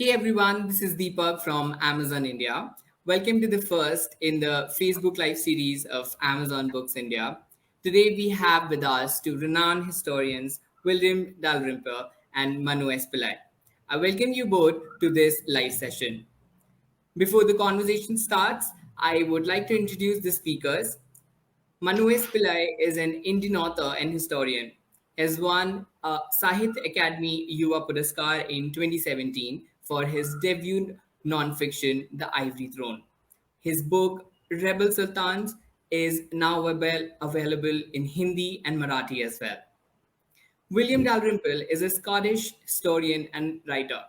Hey everyone, this is Deepak from Amazon India. Welcome to the first in the Facebook Live series of Amazon Books India. Today we have with us two renowned historians, William Dalrymple and Manu S. Pillai. I welcome you both to this live session. Before the conversation starts, I would like to introduce the speakers. Manu S. Pillai is an Indian author and historian. He has won a Sahitya Academy Yuva Puraskar in 2017 for his debut non-fiction, The Ivory Throne. His book, Rebel Sultans, is now available in Hindi and Marathi as well. William Dalrymple is a Scottish historian and writer.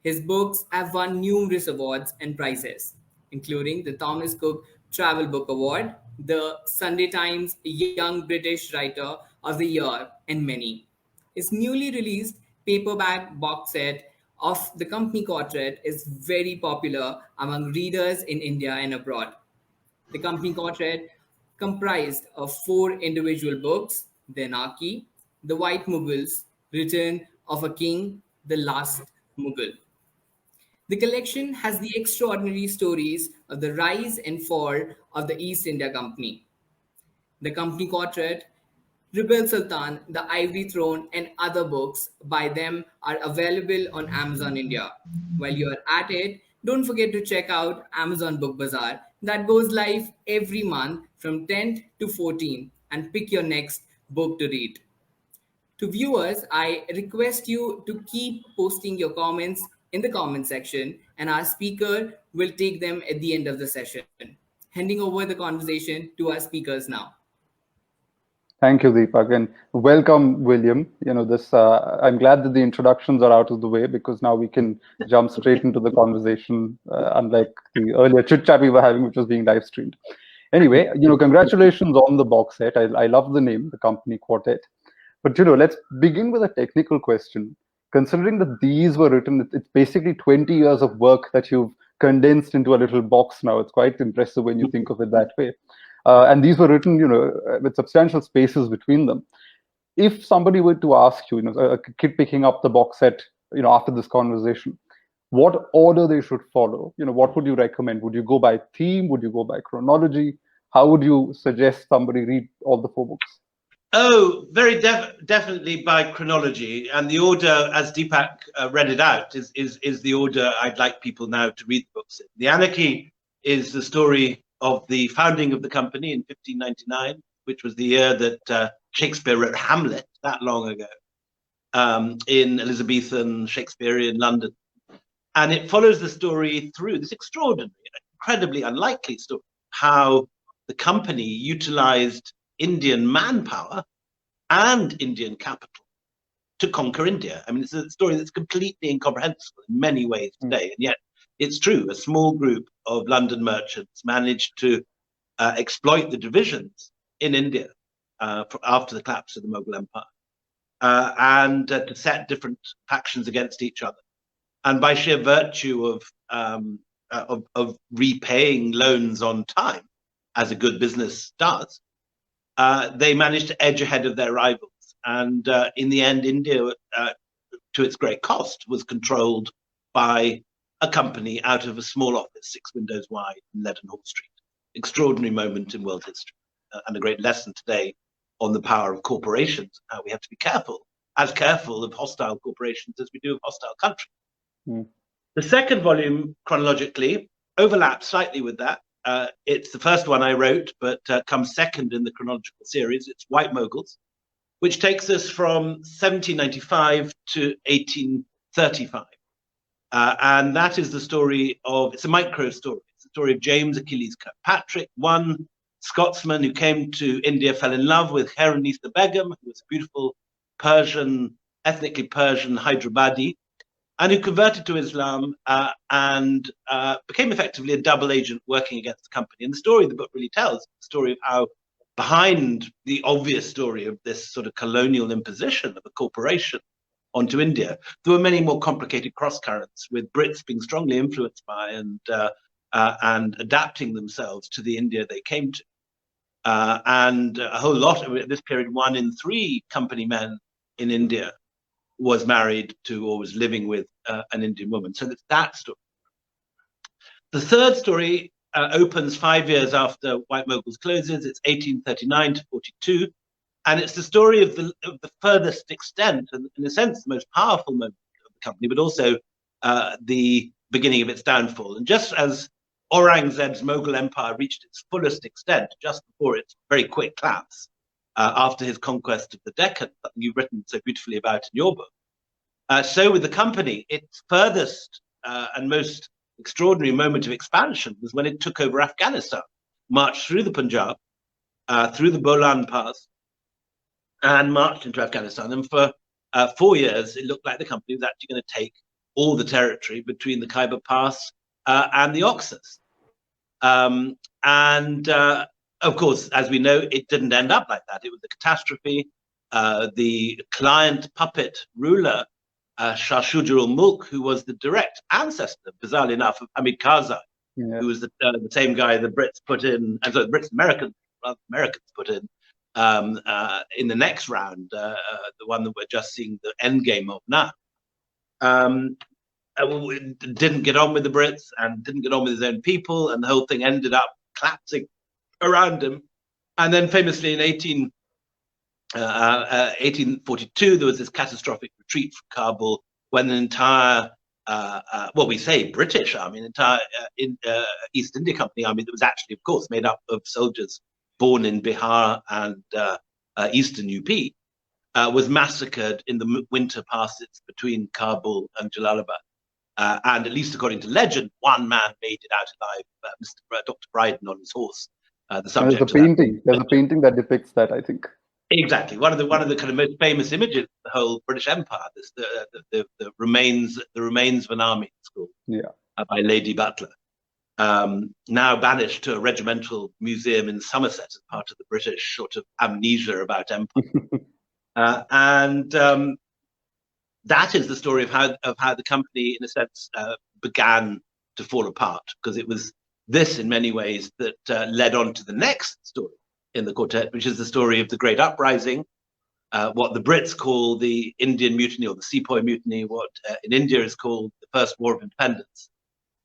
His books have won numerous awards and prizes, including the Thomas Cook Travel Book Award, the Sunday Times Young British Writer of the Year, and many. His newly released paperback box set of the Company Quartet is very popular among readers in India and abroad. The Company Quartet comprised of four individual books: The Anarchy, The White Mughals, Return of a King, The Last Mughal. The collection has the extraordinary stories of the rise and fall of the East India Company. The Company Quartet, Rebel Sultan, The Ivory Throne, and other books by them are available on Amazon India. While you are at it, don't forget to check out Amazon Book Bazaar that goes live every month from 10th to 14th and pick your next book to read. To viewers, I request you to keep posting your comments in the comment section, and our speaker will take them at the end of the session. Handing over the conversation to our speakers now. Thank you, Deepak, and welcome, William. I'm glad that the introductions are out of the way because now we can jump straight into the conversation, unlike the earlier chit chat we were having, which was being live streamed. Anyway, congratulations on the box set. I love the name, the Company Quartet. But let's begin with a technical question. Considering that these were written, it's basically 20 years of work that you've condensed into a little box now. It's quite impressive when you think of it that way. And these were written, with substantial spaces between them. If somebody were to ask you, a kid picking up the box set, after this conversation, what order they should follow? What would you recommend? Would you go by theme? Would you go by chronology? How would you suggest somebody read all the four books? Oh, very definitely by chronology, and the order, as Deepak read it out, is the order I'd like people now to read the books in. The Anarchy is the story of the founding of the company in 1599, which was the year that Shakespeare wrote Hamlet, that long ago, in Elizabethan Shakespearean London. And it follows the story through this extraordinary, incredibly unlikely story, how the company utilized Indian manpower and Indian capital to conquer India. I mean, it's a story that's completely incomprehensible in many ways today, and yet it's true. A small group of London merchants managed to exploit the divisions in India after the collapse of the Mughal Empire, and to set different factions against each other. And by sheer virtue of repaying loans on time, as a good business does, they managed to edge ahead of their rivals. And in the end, India, to its great cost, was controlled by a company out of a small office, 6 windows wide, in Leadenhall Street. Extraordinary moment in world history, and a great lesson today on the power of corporations, how we have to be careful, as careful of hostile corporations as we do of hostile countries. The second volume, chronologically, overlaps slightly with that. It's the first one I wrote, but comes second in the chronological series. It's White Mughals, which takes us from 1795 to 1835. And that is the story of, it's a micro story. It's the story of James Achilles Kirkpatrick, one Scotsman who came to India, fell in love with Heronisa Begum, who was a beautiful Persian, ethnically Persian Hyderabadi, and who converted to Islam and became effectively a double agent working against the company. And the story the book really tells, the story of how behind the obvious story of this sort of colonial imposition of a corporation onto India, there were many more complicated cross currents, with Brits being strongly influenced by and adapting themselves to the India they came to. And a whole lot of, at this period, 1 in 3 company men in India was married to or was living with an Indian woman. So that's that story. The third story opens 5 years after White Mughals closes. It's 1839 to 42. And it's the story of the furthest extent, and in a sense, the most powerful moment of the company, but also the beginning of its downfall. And just as Aurangzeb's Mughal Empire reached its fullest extent just before its very quick collapse after his conquest of the Deccan, something you've written so beautifully about in your book, so with the company, its furthest and most extraordinary moment of expansion was when it took over Afghanistan, marched through the Punjab, through the Bolan Pass, and marched into Afghanistan. And for 4 years, it looked like the company was actually going to take all the territory between the Khyber Pass and the Oxus. Of course, as we know, it didn't end up like that. It was a catastrophe. The client puppet ruler, Shah Shuja-ul-Mulk, who was the direct ancestor, bizarrely enough, of Hamid Karzai, who was the same guy the Brits put in, and so the Americans put in the next round, the one that we're just seeing the end game of now. Didn't get on with the Brits and didn't get on with his own people, and the whole thing ended up collapsing around him. And then famously in 1842, there was this catastrophic retreat from Kabul when the entire, we say British army, an entire East India Company army that was actually, of course, made up of soldiers born in Bihar and eastern UP, was massacred in the winter passes between Kabul and Jalalabad. And at least according to legend, one man made it out alive, Dr. Bryden on his horse. The subject There's a painting that depicts that, I think. Exactly, one of the kind of most famous images of the whole British Empire. This the remains of an army. It's called, by Lady Butler. Now banished to a regimental museum in Somerset as part of the British sort of amnesia about empire. That is the story of how the company, in a sense, began to fall apart, because it was this, in many ways, that led on to the next story in the quartet, which is the story of the Great Uprising, what the Brits call the Indian Mutiny or the Sepoy Mutiny, what in India is called the First War of Independence.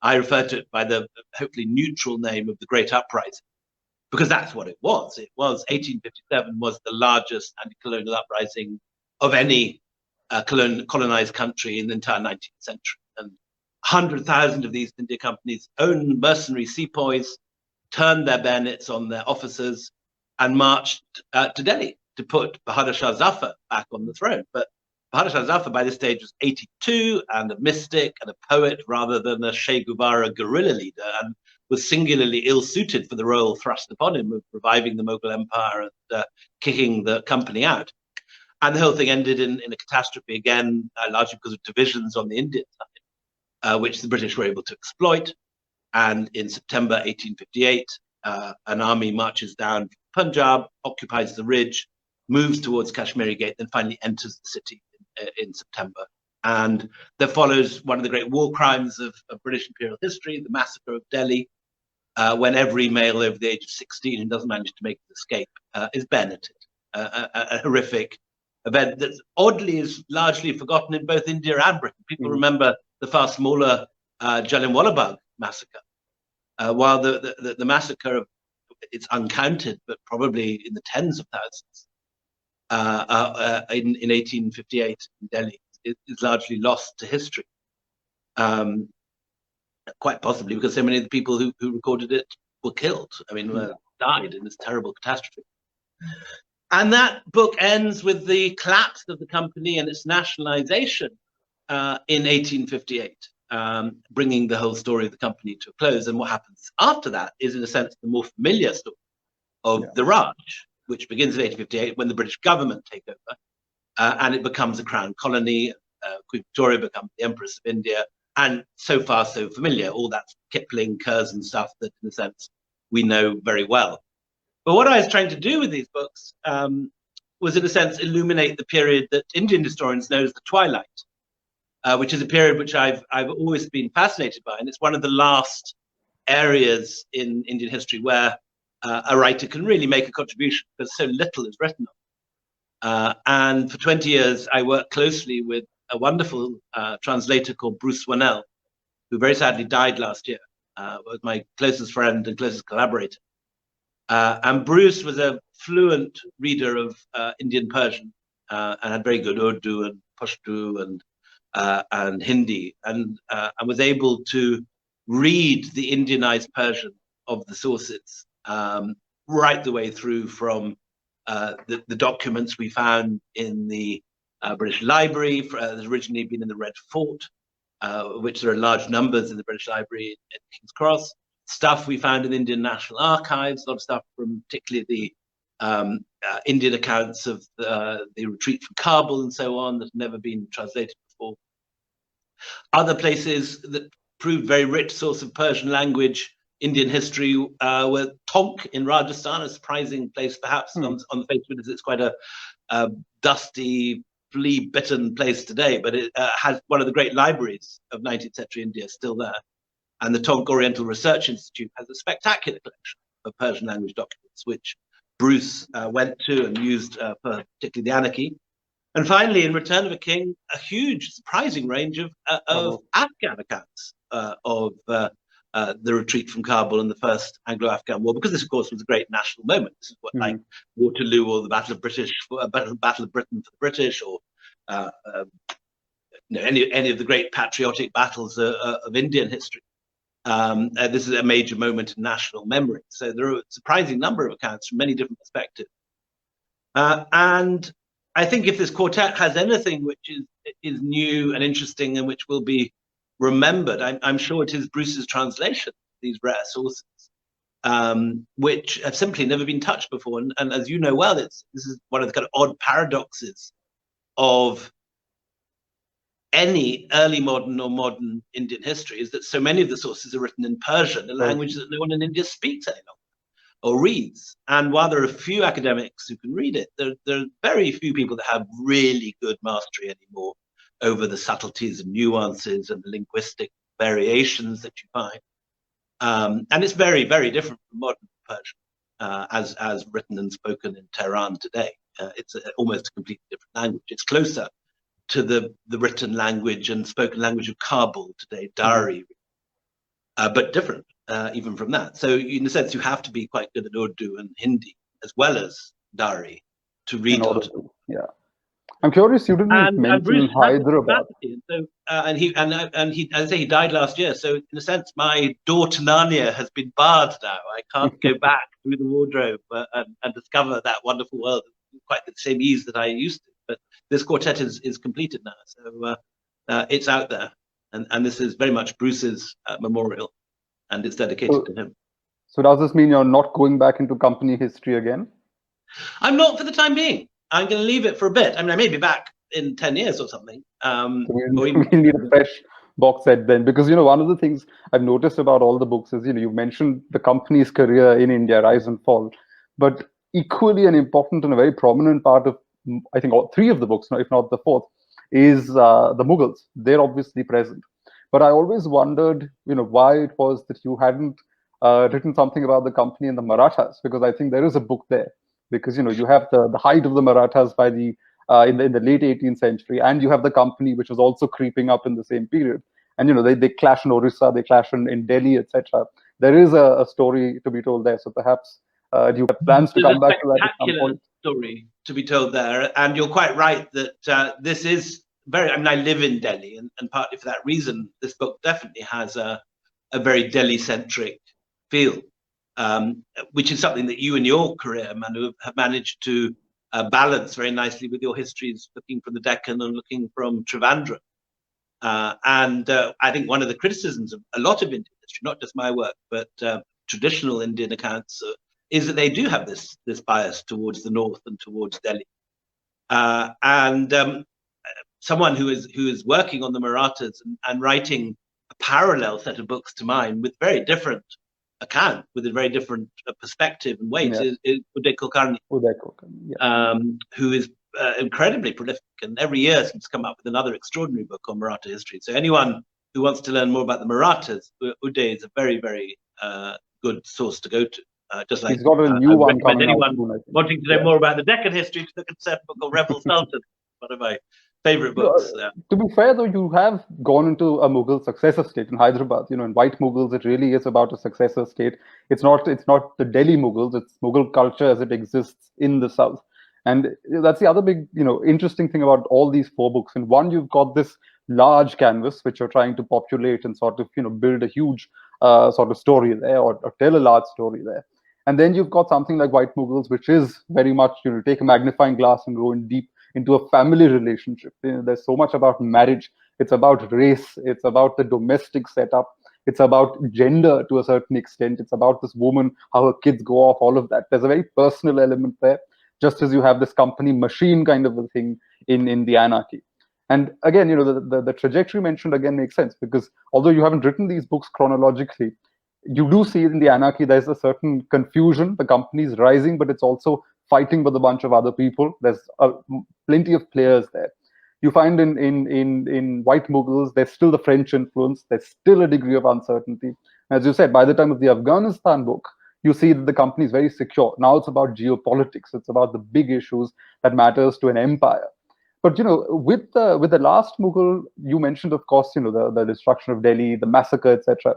I refer to it by the hopefully neutral name of the Great Uprising, because that's what it was. It was 1857 was the largest anti-colonial uprising of any colonized country in the entire 19th century. And 100,000 of these India companies owned mercenary sepoys, turned their bayonets on their officers, and marched to Delhi to put Bahadur Shah Zafar back on the throne. But Bahadur Shah Zafar by this stage was 82 and a mystic and a poet rather than a Che Guevara guerrilla leader, and was singularly ill-suited for the role thrust upon him of reviving the Mughal Empire and kicking the company out. And the whole thing ended in a catastrophe again, largely because of divisions on the Indian side, which the British were able to exploit. And in September 1858, an army marches down Punjab, occupies the ridge, moves towards Kashmiri Gate, then finally enters the city in September. And there follows one of the great war crimes of British imperial history, the massacre of Delhi, when every male over the age of 16 who doesn't manage to make the escape is bayoneted. A horrific event that oddly is largely forgotten in both India and Britain. People remember the far smaller Jallianwala Bagh massacre, while the massacre of, it's uncounted, but probably in the tens of thousands in 1858 in Delhi is largely lost to history. Quite possibly because so many of the people who recorded it were killed. I mean, died in this terrible catastrophe. And that book ends with the collapse of the company and its nationalization in 1858, bringing the whole story of the company to a close. And what happens after that is, in a sense, the more familiar story of the Raj, which begins in 1858 when the British government take over, and it becomes a crown colony. Queen Victoria becomes the Empress of India, and so far so familiar. All that Kipling, Curzon stuff that, in a sense, we know very well. But what I was trying to do with these books was, in a sense, illuminate the period that Indian historians know as the Twilight, which is a period which I've always been fascinated by, and it's one of the last areas in Indian history where a writer can really make a contribution because so little is written on. And for 20 years, I worked closely with a wonderful translator called Bruce Wannell, who very sadly died last year, was my closest friend and closest collaborator. And Bruce was a fluent reader of Indian Persian and had very good Urdu and Pashto and Hindi, and was able to read the Indianized Persian of the sources right the way through from the documents we found in the British Library, that's originally been in the Red Fort, which there are large numbers in the British Library at King's Cross. Stuff we found in the Indian National Archives, a lot of stuff from particularly the Indian accounts of the retreat from Kabul and so on that have never been translated before. Other places that proved very rich source of Persian language, Indian history, were Tonk in Rajasthan, a surprising place perhaps on the face of it, as it's quite a dusty, flea-bitten place today, but it has one of the great libraries of 19th century India still there. And the Tonk Oriental Research Institute has a spectacular collection of Persian language documents, which Bruce went to and used for particularly the Anarchy. And finally, in Return of a King, a huge, surprising range of Afghan accounts of the retreat from Kabul and the First Anglo-Afghan War, because this, of course, was a great national moment. This is what, like Waterloo or the Battle of Britain for the British, or any of the great patriotic battles of Indian history. This is a major moment in national memory. So there are a surprising number of accounts from many different perspectives. And I think if this quartet has anything which is new and interesting and which will be remembered, I'm sure it is Bruce's translation of these rare sources, which have simply never been touched before. And as you know well, this is one of the kind of odd paradoxes of any early modern or modern Indian history, is that so many of the sources are written in Persian, a language that no one in India speaks any longer or reads. And while there are a few academics who can read it, there are very few people that have really good mastery anymore over the subtleties and nuances and the linguistic variations that you find. And it's very, very different from modern Persian, as written and spoken in Tehran today. It's almost a completely different language. It's closer to the written language and spoken language of Kabul today, Dari, but different even from that. So in a sense, you have to be quite good at Urdu and Hindi as well as Dari to read it. Yeah. I'm curious, you didn't mention Hyderabad. So, and he, as I say, he died last year. So in a sense, my door to Narnia has been barred now. I can't go back through the wardrobe and discover that wonderful world quite with the same ease that I used to. But this quartet is completed now, so it's out there, and this is very much Bruce's memorial, and it's dedicated to him. So does this mean you're not going back into company history again? I'm not for the time being. I'm going to leave it for a bit. I mean, I may be back in 10 years or something. So we need a fresh box set then, because one of the things I've noticed about all the books is you mentioned the company's career in India, rise and fall, but equally an important and a very prominent part of, I think, all three of the books, if not the fourth, is the Mughals. They're obviously present. But I always wondered, why it was that you hadn't written something about the company and the Marathas, because I think there is a book there. Because you have the height of the Marathas by the in the late 18th century, and you have the company which was also creeping up in the same period. And they clash in Orissa, they clash in Delhi, etc. There is a story to be told there. So perhaps do you have plans to come back to that at some point? Story to be told there, and you're quite right that this is very. I mean, I live in Delhi, and partly for that reason, this book definitely has a very Delhi-centric feel. Which is something that you in your career, Manu, have managed to balance very nicely with your histories, looking from the Deccan and looking from Trivandrum. And I think one of the criticisms of a lot of Indian history, not just my work, but traditional Indian accounts, is that they do have this bias towards the north and towards Delhi. Someone who is working on the Marathas and writing a parallel set of books to mine with very different account, with a very different perspective and weight, is Uday Kulkarni, who is incredibly prolific, and every year seems to come up with another extraordinary book on Maratha history. So anyone who wants to learn more about the Marathas, Uday is a very, very good source to go to. Just like He's got a I new would one recommend coming out anyone soon, I think. wanting to know Yeah. more about the Deccan history to look at a certain book called Rebel Sultan, one of my favorite No, books. to be fair, though, you have gone into a Mughal successor state in Hyderabad. In White Mughals, it really is about a successor state. It's not the Delhi Mughals. It's Mughal culture as it exists in the south, and that's the other big, interesting thing about all these four books. In one, you've got this large canvas which you're trying to populate and sort of, build a huge sort of story there, or tell a large story there. And then you've got something like White Mughals, which is very much, take a magnifying glass and go in deep into a family relationship. There's so much about marriage. It's about race. It's about the domestic setup. It's about gender to a certain extent. It's about this woman, how her kids go off, all of that. There's a very personal element there, just as you have this company machine kind of a thing in the anarchy. And again, the trajectory mentioned again makes sense, because although you haven't written these books chronologically, you do see in the anarchy there's a certain confusion. The company is rising, but it's also fighting with a bunch of other people. There's plenty of players there. You find in White Mughals, there's still the French influence. There's still a degree of uncertainty. As you said, by the time of the Afghanistan book, you see that the company is very secure. Now it's about geopolitics. It's about the big issues that matters to an empire. But with the last Mughal, you mentioned, of course, the destruction of Delhi, the massacre, etc.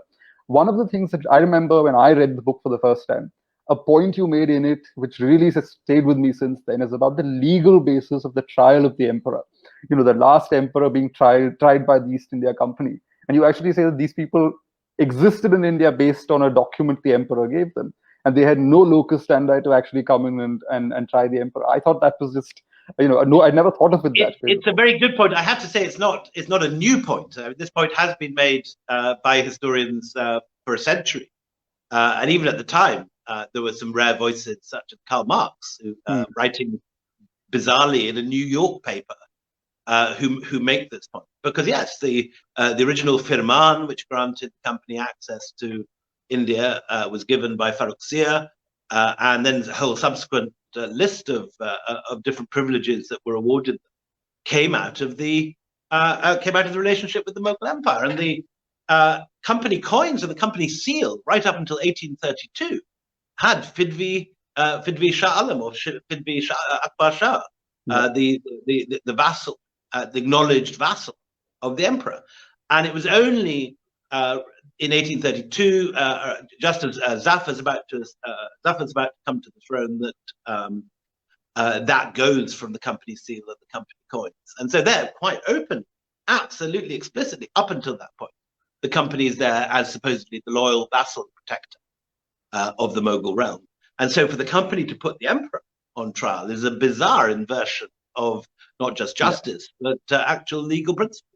One of the things that I remember when I read the book for the first time, a point you made in it, which really has stayed with me since then, is about the legal basis of the trial of the emperor. The last emperor being tried by the East India Company. And you actually say that these people existed in India based on a document the emperor gave them. And they had no locus standi to actually come in and try the emperor. I thought that was just, no, I never thought of it that way. It's a very good point. I have to say it's not a new point. This point has been made by historians for a century. And even at the time, there were some rare voices such as Karl Marx, who writing bizarrely in a New York paper, who make this point. Because yes, the original firman, which granted the company access to India, was given by Farrukhsiyar, and then a whole subsequent list of different privileges that were awarded them came out of the relationship with the Mughal Empire. And the company coins and the company seal, right up until 1832, had Fidvi Shah Alam, or Fidvi Shah, Akbar Shah, the vassal, the acknowledged vassal of the emperor. And it was only in 1832, just as Zafar's about to come to the throne, that that goes from the company seal and the company coins. And so they're quite open, absolutely explicitly, up until that point. The company is there as supposedly the loyal vassal protector of the Mughal realm. And so for the company to put the emperor on trial is a bizarre inversion of not just justice, but actual legal principle.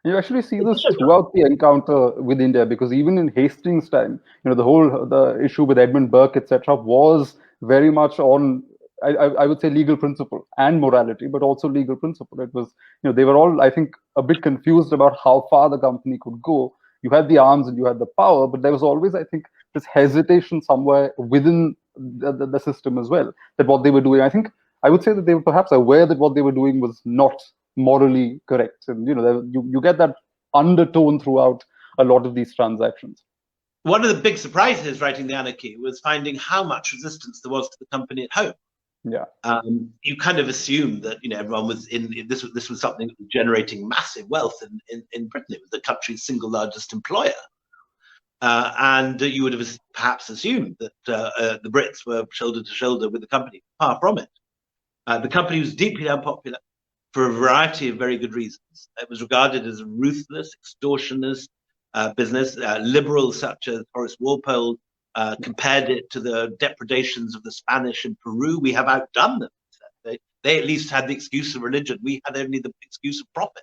You actually see this throughout the encounter with India, because even in Hastings' time, the issue with Edmund Burke, etc., was very much on, I would say, legal principle and morality, but also legal principle. It was, they were all, I think, a bit confused about how far the company could go. You had the arms and you had the power, but there was always, I think, this hesitation somewhere within the system as well, that what they were doing, I would say that they were perhaps aware that what they were doing was not morally correct. And you get that undertone throughout a lot of these transactions. One of the big surprises writing the Anarchy was finding how much resistance there was to the company at home. Yeah. You kind of assume that everyone was this was something that was generating massive wealth in Britain. It was the country's single largest employer. And you would have perhaps assumed that the Brits were shoulder to shoulder with the company. Far from it. The company was deeply unpopular for a variety of very good reasons. It was regarded as a ruthless, extortionist business. Liberals such as Horace Walpole compared it to the depredations of the Spanish in Peru. We have outdone them. They at least had the excuse of religion. We had only the excuse of profit.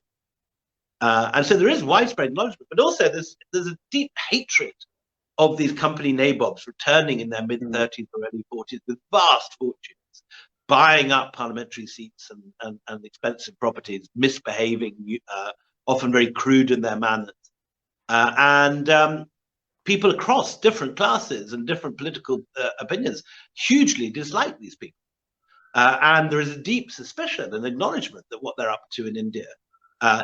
And so there is widespread acknowledgement, but also there's a deep hatred of these company nabobs returning in their mid-30s or early 40s with vast fortunes, buying up parliamentary seats and expensive properties, misbehaving, often very crude in their manners. And people across different classes and different political opinions hugely dislike these people. And there is a deep suspicion and acknowledgement that what they're up to in India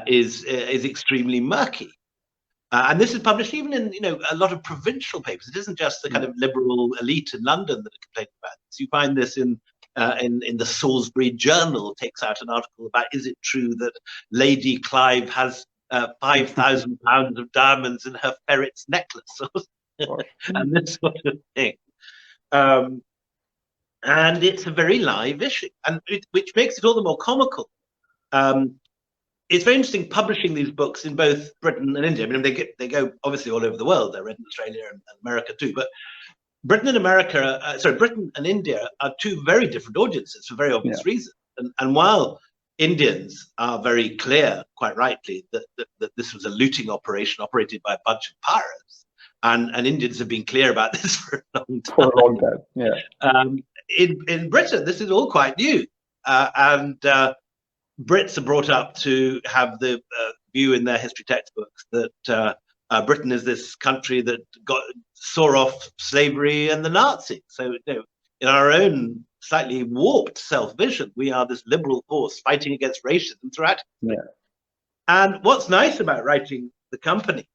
is extremely murky. And this is published even in, a lot of provincial papers. It isn't just the kind of liberal elite in London that are complaining about this. You find this in the Salisbury Journal, takes out an article about, is it true that Lady Clive has £5,000 of diamonds in her ferret's necklace? And this sort of thing. And it's a very live issue, and which makes it all the more comical. It's very interesting publishing these books in both Britain and India. I mean, they go obviously all over the world. They're read in Australia and America too. But Britain and India are two very different audiences for very obvious reasons. And while Indians are very clear, quite rightly, that this was a looting operation operated by a bunch of pirates, and Indians have been clear about this for a long time. For a long time, yeah. In Britain, this is all quite new, and Brits are brought up to have the view in their history textbooks that Britain is this country that saw off slavery and the Nazis. So, in our own slightly warped self-vision, we are this liberal force fighting against racism throughout. Yeah. And what's nice about writing The Company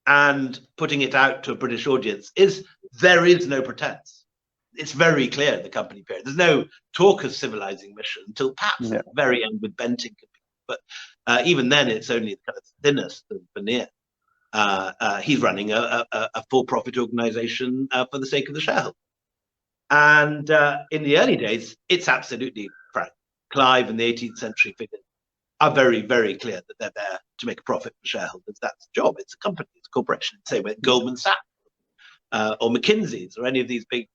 and putting it out to a British audience is there is no pretense. It's very clear in The Company period. There's no talk of civilizing mission until perhaps at the very end with Bentinck. But even then, it's only the kind of thinnest of veneer. He's running a for-profit organization for the sake of the shareholder. And in the early days, it's absolutely frank. Clive and the 18th century figures are very, very clear that they're there to make a profit for shareholders. That's the job. It's a company, it's a corporation. Same with Goldman Sachs or McKinsey's or any of these big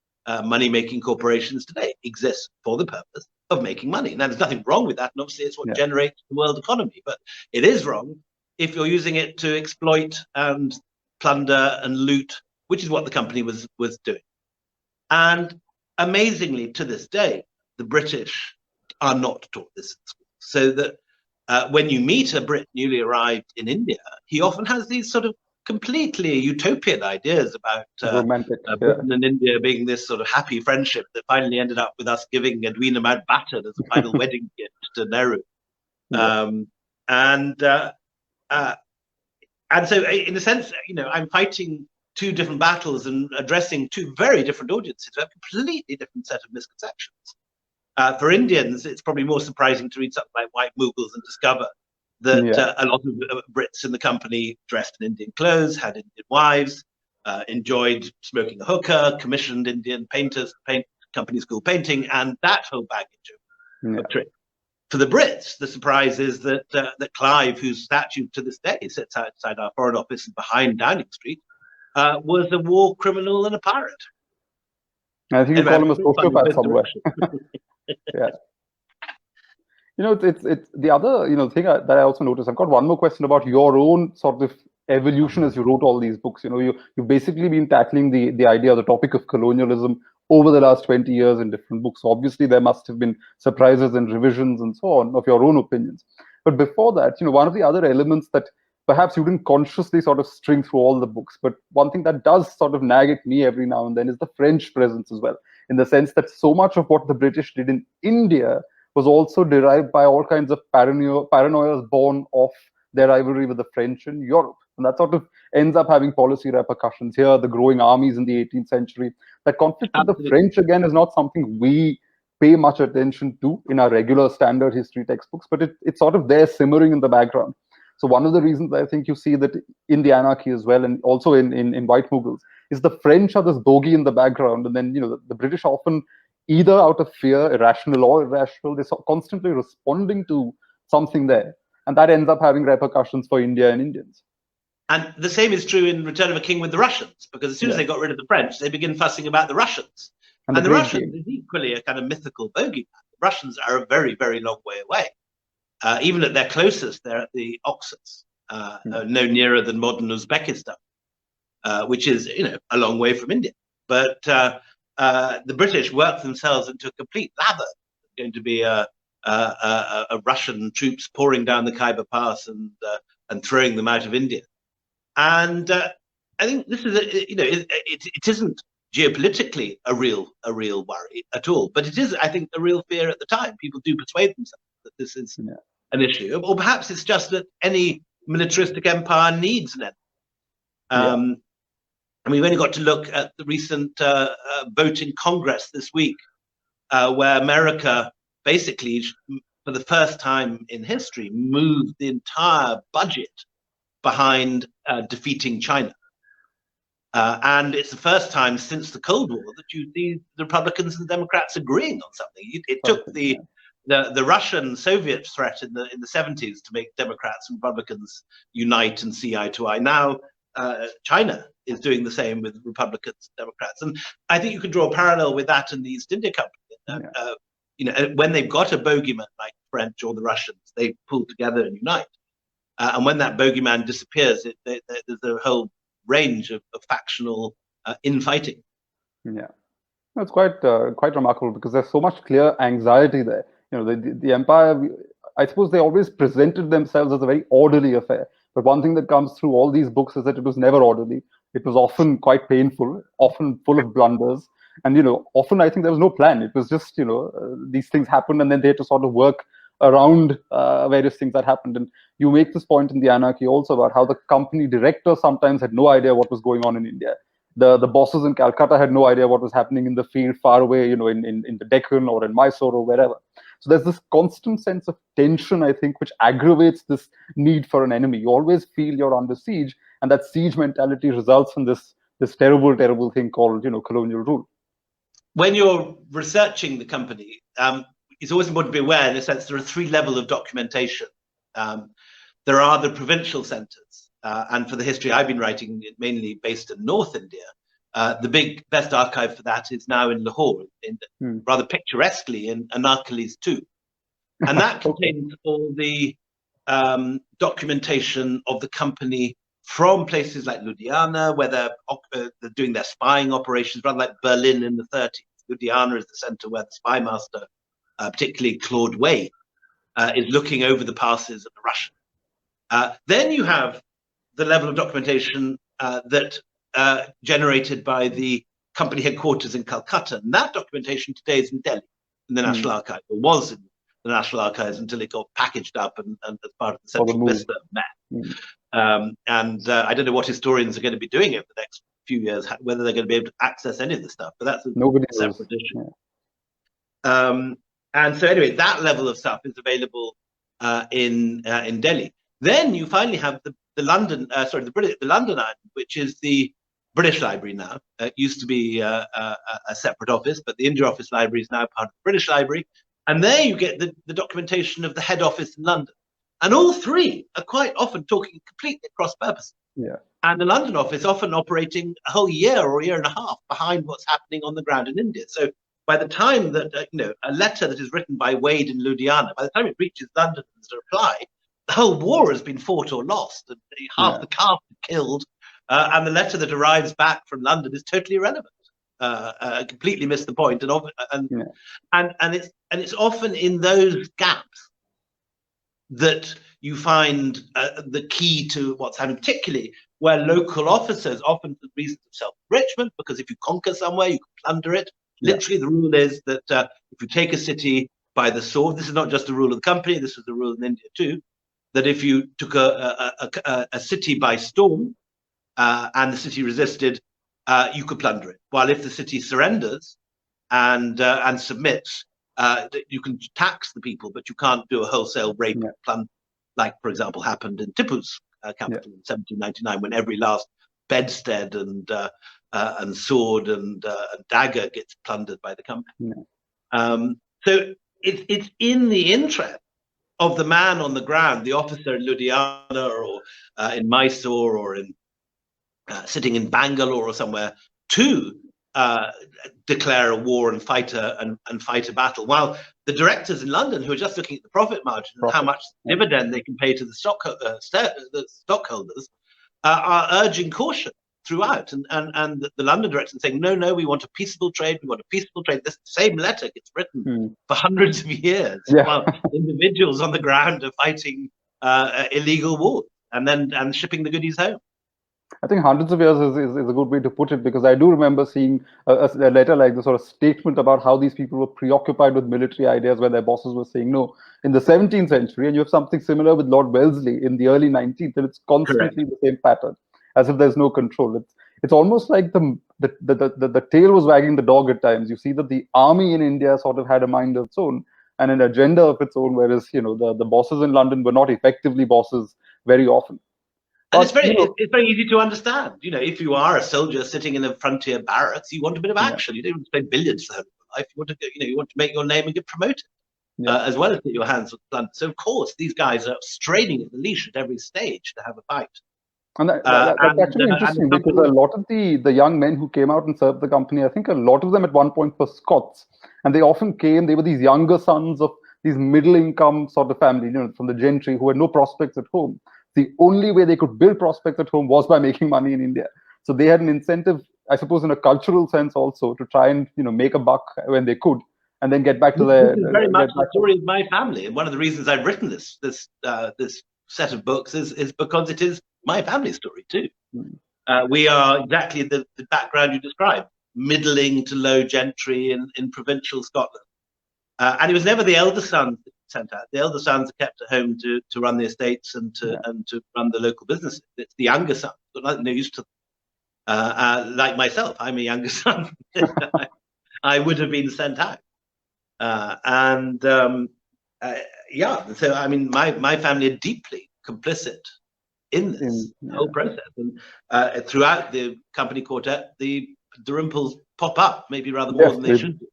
money-making corporations today exist for the purpose of making money. Now, there's nothing wrong with that, and obviously it's what generates the world economy. But it is wrong if you're using it to exploit and plunder and loot, which is what the company was doing. And amazingly, to this day, the British are not taught this in school. So that when you meet a Brit newly arrived in India, he often has these sort of completely utopian ideas about Britain and India being this sort of happy friendship that finally ended up with us giving Edwina Mountbatten as a final wedding gift to Nehru. And so, in a sense, I'm fighting two different battles and addressing two very different audiences, a completely different set of misconceptions. For Indians, it's probably more surprising to read something like White Mughals and discover that a lot of Brits in the company dressed in Indian clothes, had Indian wives, enjoyed smoking a hookah, commissioned Indian painters to paint company school painting, and that whole baggage of tricks. For the Brits, the surprise is that Clive, whose statue to this day sits outside our Foreign Office and behind Downing Street, was a war criminal and a pirate. I think you call him a sociopath somewhere. It's the other thing that I also noticed. I've got one more question about your own sort of evolution as you wrote all these books. You've basically been tackling the idea, the topic of colonialism over the last 20 years in different books. Obviously, there must have been surprises and revisions and so on of your own opinions. But before that, one of the other elements that perhaps you didn't consciously sort of string through all the books, but one thing that does sort of nag at me every now and then is the French presence as well, in the sense that so much of what the British did in India was also derived by all kinds of paranoias born of their rivalry with the French in Europe. And that sort of ends up having policy repercussions here, the growing armies in the 18th century. That conflict with the French, again, is not something we pay much attention to in our regular standard history textbooks, but it's sort of there simmering in the background. So one of the reasons I think you see that in the Anarchy as well, and also in White Mughals, is the French are this bogey in the background, and then the British often, either out of fear, irrational or irrational, they're constantly responding to something there, and that ends up having repercussions for India and Indians. And the same is true in Return of a King with the Russians, because as soon as they got rid of the French, they begin fussing about the Russians. And the Russians is equally a kind of mythical bogeyman. The Russians are a very, very long way away. Even at their closest, they're at the Oxus, no nearer than modern Uzbekistan, which is, a long way from India. But the British worked themselves into a complete lather. There's going to be a Russian troops pouring down the Khyber Pass and throwing them out of India. And I think this is it isn't geopolitically a real worry at all, but it is, I think, a real fear at the time. People do persuade themselves that this is an issue, or perhaps it's just that any militaristic empire needs an enemy. And we've only got to look at the recent vote in Congress this week, where America basically, for the first time in history, moved the entire budget behind defeating China. And it's the first time since the Cold War that you see the Republicans and the Democrats agreeing on something. It took the Russian Soviet threat in the 70s to make Democrats and Republicans unite and see eye to eye. Now China is doing the same with Republicans and Democrats, and I think you can draw a parallel with that in the East India Company. You know, when they've got a bogeyman like the French or the Russians, they pull together and unite. And when that bogeyman disappears, there's a whole range of factional infighting. Yeah, it's quite remarkable because there's so much clear anxiety there. You know, the empire, I suppose they always presented themselves as a very orderly affair. But one thing that comes through all these books is that it was never orderly. It was often quite painful, often full of blunders. And, you know, often I think there was no plan. It was just, you know, these things happened and then they had to sort of work around various things that happened. And you make this point in The Anarchy also about how the company director sometimes had no idea what was going on in India. The bosses in Calcutta had no idea what was happening in the field far away, you know, in the Deccan or in Mysore or wherever. So there's this constant sense of tension, I think, which aggravates this need for an enemy. You always feel you're under siege, and that siege mentality results in this terrible, terrible thing called, you know, colonial rule. When you're researching the company, it's always important to be aware, in a sense, there are three levels of documentation. There are the provincial centers, and for the history I've been writing, mainly based in North India, the best archive for that is now in Lahore, rather picturesquely in Anarkali's 2. And that contains all the documentation of the company from places like Ludhiana, where they're doing their spying operations, rather like Berlin in the 30s. Ludhiana is the center where the spy master, particularly Claude Way, is looking over the passes of the Russian. Then you have the level of documentation that generated by the company headquarters in Calcutta. And that documentation today is in Delhi, in the National Archive, or was in the National Archives until it got packaged up and as part of the Central Vista map. I don't know what historians are going to be doing over the next few years, whether they're going to be able to access any of this stuff, but that's a separate issue. And so anyway, that level of stuff is available in Delhi. Then you finally have the London Island, which is the British Library now. It used to be a separate office, but the India Office Library is now part of the British Library. And there you get the documentation of the head office in London. And all three are quite often talking completely cross purposes. Yeah. And the London office often operating a whole year or a year and a half behind what's happening on the ground in India. So by the time that, a letter that is written by Wade in Ludhiana, by the time it reaches London as a reply, the whole war has been fought or lost, and half the cast are killed, and the letter that arrives back from London is totally irrelevant. Completely missed the point, and it's often in those gaps that you find the key to what's happening, particularly where local officers, often for reasons of self-enrichment, because if you conquer somewhere, you can plunder it. Literally, the rule is that if you take a city by the sword, this is not just a rule of the company, this is the rule in India too, that if you took a city by storm and the city resisted, you could plunder it. While if the city surrenders and submits, you can tax the people, but you can't do a wholesale rape and plunder, like, for example, happened in Tipu's capital in 1799, when every last bedstead and sword and dagger gets plundered by the company. So it's in the interest of the man on the ground, the officer in Ludhiana or in Mysore or in sitting in Bangalore or somewhere, to declare a war and fight a battle, while the directors in London, who are just looking at the profit margin and how much dividend they can pay to the stockholders, are urging caution throughout, and the London directors saying, no, we want a peaceable trade, This same letter gets written for hundreds of years while individuals on the ground are fighting illegal wars and shipping the goodies home. I think hundreds of years is a good way to put it, because I do remember seeing a letter like this, or a statement about how these people were preoccupied with military ideas, where their bosses were saying no. In the 17th century, and you have something similar with Lord Wellesley in the early 19th, and it's constantly the same pattern. as if there's no control. It's almost like the tail was wagging the dog at times. You see that the army in India sort of had a mind of its own and an agenda of its own, whereas the bosses in London were not effectively bosses very often. And it's very easy to understand. If you are a soldier sitting in a frontier barracks, you want a bit of action. You don't want to play billiards the whole life. You want to make your name and get promoted, as well as get your hands on the gun. So of course, these guys are straining at the leash at every stage to have a fight. And that's actually interesting, because a lot of the young men who came out and served the company, I think a lot of them at one point were Scots, and they often they were these younger sons of these middle-income sort of family, from the gentry, who had no prospects at home. The only way they could build prospects at home was by making money in India. So they had an incentive, I suppose, in a cultural sense also, to try and make a buck when they could, and then get back to their. This is very much the story of my family, and one of the reasons I've written this set of books is because it is my family story too. We are exactly the background you described, middling to low gentry in provincial Scotland, and it was never the elder sons sent out. The elder sons are kept at home to run the estates and to run the local businesses. It's the younger sons, but no use to them. Like myself, I'm a younger son. I would have been sent out, so I mean, my family are deeply complicit in this whole process, and throughout the Company Quartet, the Dalrymples pop up, maybe rather more than they should do.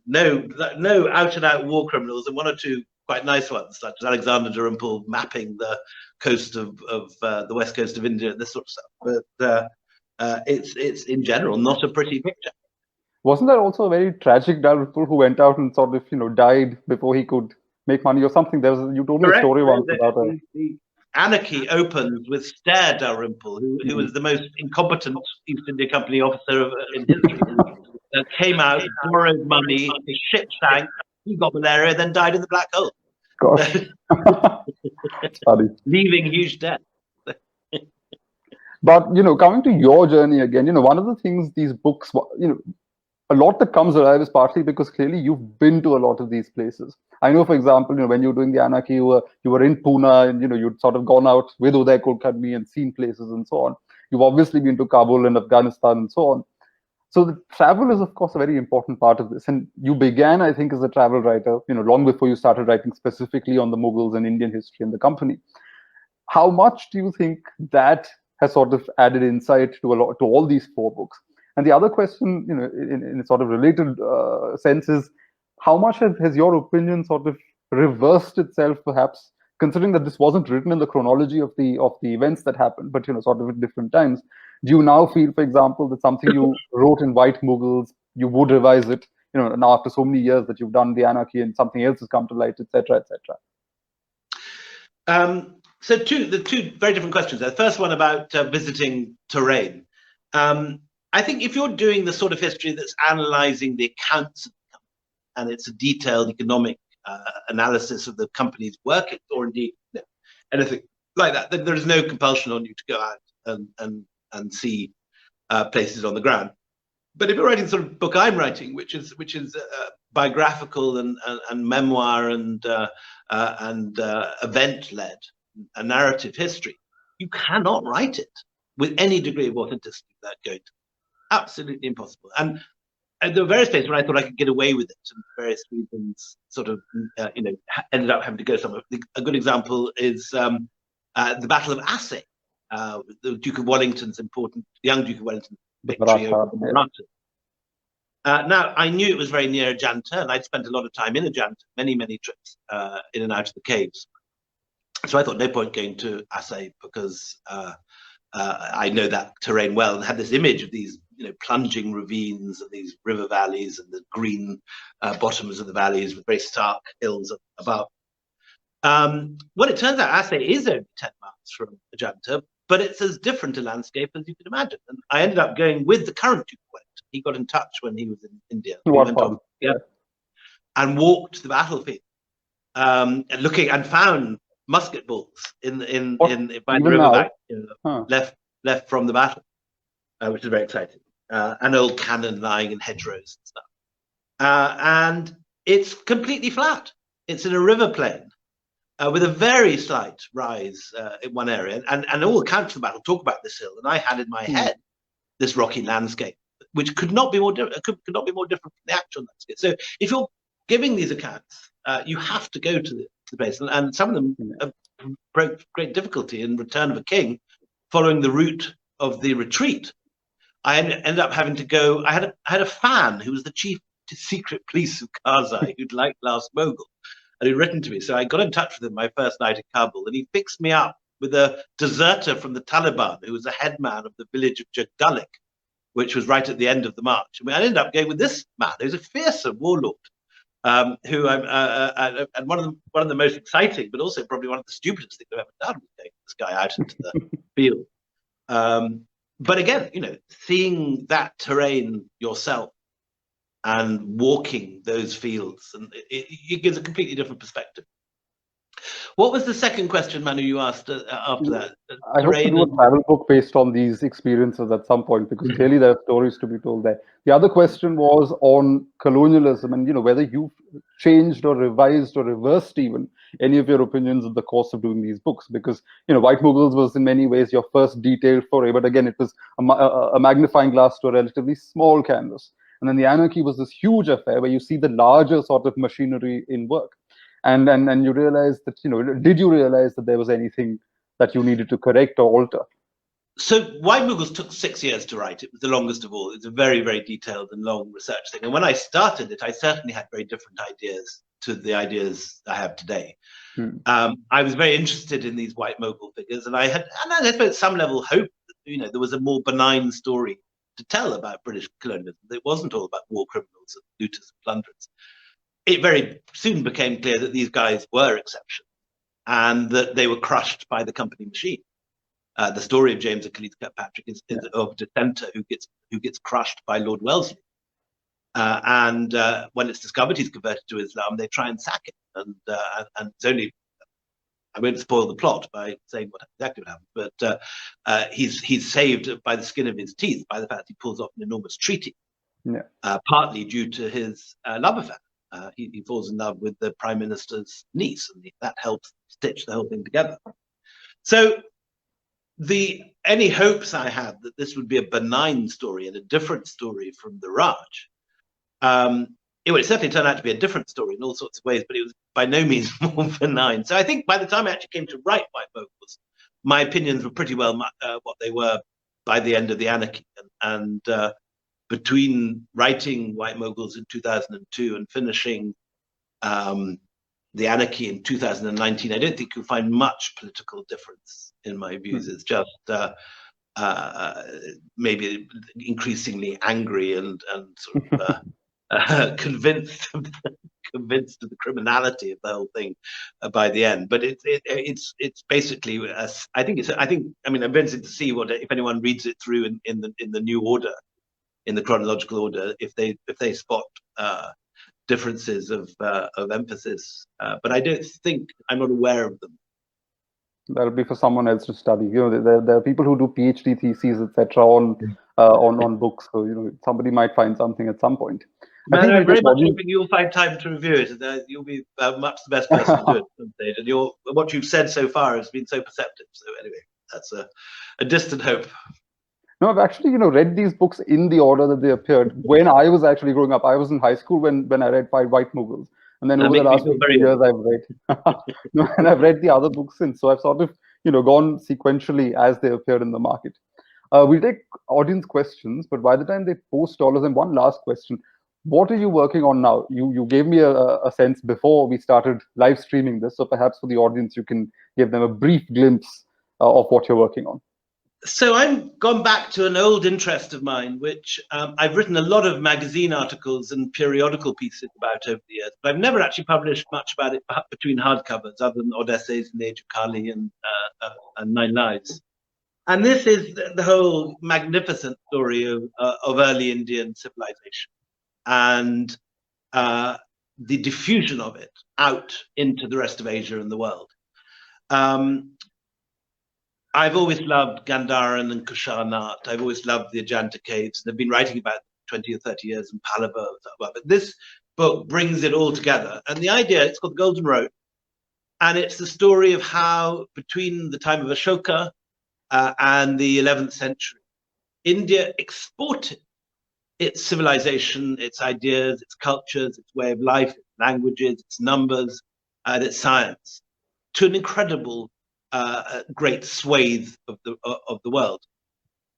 No out-and-out war criminals, and one or two quite nice ones, such as Alexander Dalrymple mapping the coast of the west coast of India, this sort of stuff. But it's in general not a pretty picture. Wasn't there also a very tragic Dalrymple who went out and sort of died before he could make money or something? You told me a story once about the anarchy opens with Stair Dalrymple, who was the most incompetent East India Company officer in history. Came out, borrowed money, his ship sank, he got malaria, then died in the black hole. Gosh. Leaving huge debt. But coming to your journey again, one of the things these books, a lot that comes alive is partly because clearly you've been to a lot of these places. I know, for example, when you were doing the anarchy, you were in Pune, and you'd sort of gone out with Uday Kulkarni and seen places and so on. You've obviously been to Kabul and Afghanistan and so on. So the travel is, of course, a very important part of this. And you began, I think, as a travel writer, long before you started writing specifically on the Mughals and Indian history and the company. How much do you think that has sort of added insight to all these four books? And the other question, in a sort of related sense, is how much has your opinion sort of reversed itself, perhaps, considering that this wasn't written in the chronology of the events that happened, but sort of at different times? Do you now feel, for example, that something you wrote in White Mughals, you would revise it, now after so many years that you've done the anarchy and something else has come to light, etc., etc.? So the two very different questions there. The first one about visiting terrain. I think if you're doing the sort of history that's analyzing the accounts of the company, and it's a detailed economic analysis of the company's workings, or indeed anything like that, then there is no compulsion on you to go out and see places on the ground. But if you're writing the sort of book I'm writing, which is biographical and memoir and event-led, a narrative history, you cannot write it with any degree of authenticity without going to. Absolutely impossible. And there were various places where I thought I could get away with it, and various reasons sort of ended up having to go somewhere. A good example is the Battle of Assay, the Duke of Wellington's young Duke of Wellington's victory over the Marathas. Now, I knew it was very near Ajanta, and I'd spent a lot of time in Ajanta, many trips in and out of the caves. So I thought no point going to Assay, because I know that terrain well, and had this image of these plunging ravines and these river valleys and the green bottoms of the valleys with very stark hills above. Well, it turns out Assay is only 10 miles from Ajanta, but it's as different a landscape as you can imagine. And I ended up going with the current Duke of Wellington. He got in touch when he was in India. We went on, and walked the battlefield, and found musket balls by the riverbank, left from the battle, which is very exciting. An old cannon lying in hedgerows and stuff. And it's completely flat. It's in a river plain. with a very slight rise in one area. And all accounts of the battle talk about this hill. And I had in my head this rocky landscape, which could not be more different from the actual landscape. So if you're giving these accounts, you have to go to the place. And some of them broke great difficulty in Return of a King, following the route of the retreat. I ended up having to go. I had a fan who was the chief secret police of Karzai, who'd liked Last Mughal, and he'd written to me. So I got in touch with him my first night in Kabul, and he fixed me up with a deserter from the Taliban who was the headman of the village of Jagdalik, which was right at the end of the march. I ended up going with this man, who's a fearsome warlord, who and one of the most exciting, but also probably one of the stupidest things I've ever done was getting this guy out into the field. But again, seeing that terrain yourself and walking those fields, and it gives a completely different perspective. What was the second question, Manu, you asked after that? I hope to do a travel book based on these experiences at some point, because clearly there are stories to be told there. The other question was on colonialism, and whether you've changed or revised or reversed even any of your opinions in the course of doing these books, because White Mughals was in many ways your first detailed foray, but again it was a magnifying glass to a relatively small canvas. And then the Anarchy was this huge affair where you see the larger sort of machinery in work. And you realize that, did you realize that there was anything that you needed to correct or alter? So White Mughals took 6 years to write. It was the longest of all. It's a very, very detailed and long research thing. And when I started it, I certainly had very different ideas to the ideas I have today. I was very interested in these White Mughal figures, and I suppose at some level hoped that, there was a more benign story to tell about British colonialism. It wasn't all about war criminals and looters and plunderers. It very soon became clear that these guys were exceptions and that they were crushed by the company machine. The story of James and Khalid Kirkpatrick is of a dissenter who gets crushed by Lord Wellesley. And when it's discovered he's converted to Islam, they try and sack him. And it's only, I won't spoil the plot by saying exactly what happened, but he's saved by the skin of his teeth by the fact he pulls off an enormous treaty, partly due to his love affair. He falls in love with the Prime Minister's niece, and that helps stitch the whole thing together. So any hopes I had that this would be a benign story and a different story from the Raj, it certainly turned out to be a different story in all sorts of ways, but it was by no means more benign. So I think by the time I actually came to write White Mughals, my opinions were pretty well what they were by the end of the Anarchy. And between writing White Mughals in 2002 and finishing the Anarchy in 2019, I don't think you'll find much political difference in my views. It's just maybe increasingly angry and sort of convinced of the criminality of the whole thing by the end. But it's basically I mean, I'm interested to see if anyone reads it through in the new order, in the chronological order, if they spot differences of emphasis, but I don't think, I'm not aware of them. That'll be for someone else to study. There are people who do PhD theses, etc., on books. So somebody might find something at some point. I'm very much hoping you'll find time to review it. You'll be much the best person to do it at some stage. And what you've said so far has been so perceptive. So anyway, that's a distant hope. No, I've actually, read these books in the order that they appeared. When I was actually growing up, I was in high school when I read White Mughals. And then over the last few years, and I've read the other books since. So I've sort of, gone sequentially as they appeared in the market. We'll take audience questions, but by the time they post all of them, one last question. What are you working on now? You gave me a sense before we started live streaming this. So perhaps for the audience, you can give them a brief glimpse of what you're working on. So I've gone back to an old interest of mine, which I've written a lot of magazine articles and periodical pieces about over the years, but I've never actually published much about it between hardcovers, other than odd essays in the Age of Kali and 9 Lives. And this is the whole magnificent story of early Indian civilization and the diffusion of it out into the rest of Asia and the world. I've always loved Gandharan and Kushanat. I've always loved the Ajanta caves. They've been writing about 20 or 30 years in Pallava. But this book brings it all together. And the idea, it's called The Golden Road. And it's the story of how, between the time of Ashoka and the 11th century, India exported its civilization, its ideas, its cultures, its way of life, its languages, its numbers, and its science to an incredible great swathe of the world.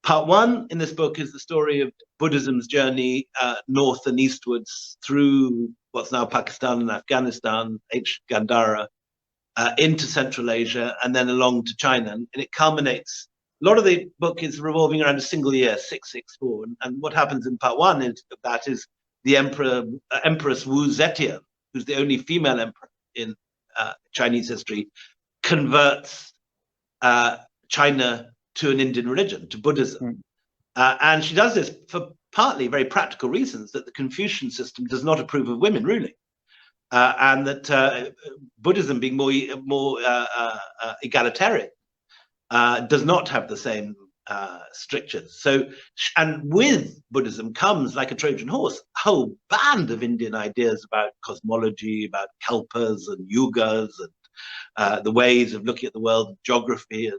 Part one in this book is the story of Buddhism's journey north and eastwards through what's now Pakistan and Afghanistan, ancient Gandhara, into Central Asia, and then along to China. And it culminates. A lot of the book is revolving around a single year, 664. And what happens in part one is the Empress Wu Zetian, who's the only female emperor in Chinese history, converts China to an Indian religion, to Buddhism. And she does this for partly very practical reasons, that the Confucian system does not approve of women ruling. And that Buddhism, being more egalitarian, does not have the same strictures. So, and with Buddhism comes, like a Trojan horse, a whole band of Indian ideas about cosmology, about kalpas and yugas, and the ways of looking at the world, geography,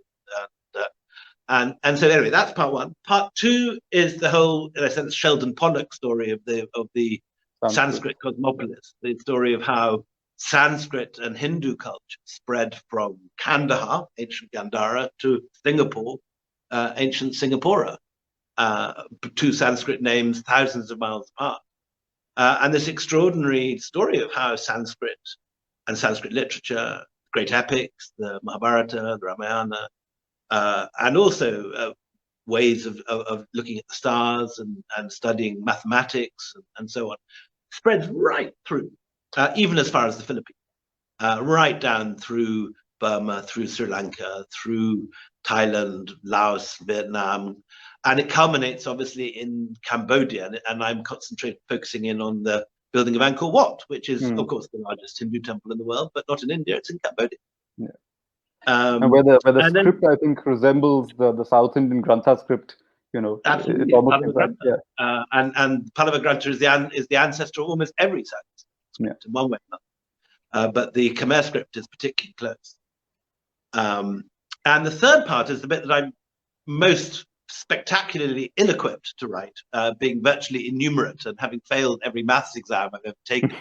and so anyway, that's part one. Part two is the whole, in a sense, Sheldon Pollock story of the Sanskrit cosmopolis, the story of how Sanskrit and Hindu culture spread from Kandahar, ancient Gandhara, to Singapore, ancient Singapura, two Sanskrit names thousands of miles apart. And this extraordinary story of how Sanskrit and Sanskrit literature, great epics, the Mahabharata, the Ramayana, and also ways of looking at the stars and studying mathematics and so on, spreads right through, even as far as the Philippines, right down through Burma, through Sri Lanka, through Thailand, Laos, Vietnam, and it culminates obviously in Cambodia. And I'm focusing in on the building of Angkor Wat, which is, of course, the largest Hindu temple in the world, but not in India, it's in Cambodia. Yeah. And where the script, then, I think, resembles the South Indian Grantha script, absolutely. And Pallava Grantha is the ancestor of almost every South script in one way or another. But the Khmer script is particularly close. And the third part is the bit that I'm most spectacularly ill-equipped to write, being virtually innumerate and having failed every maths exam I've ever taken,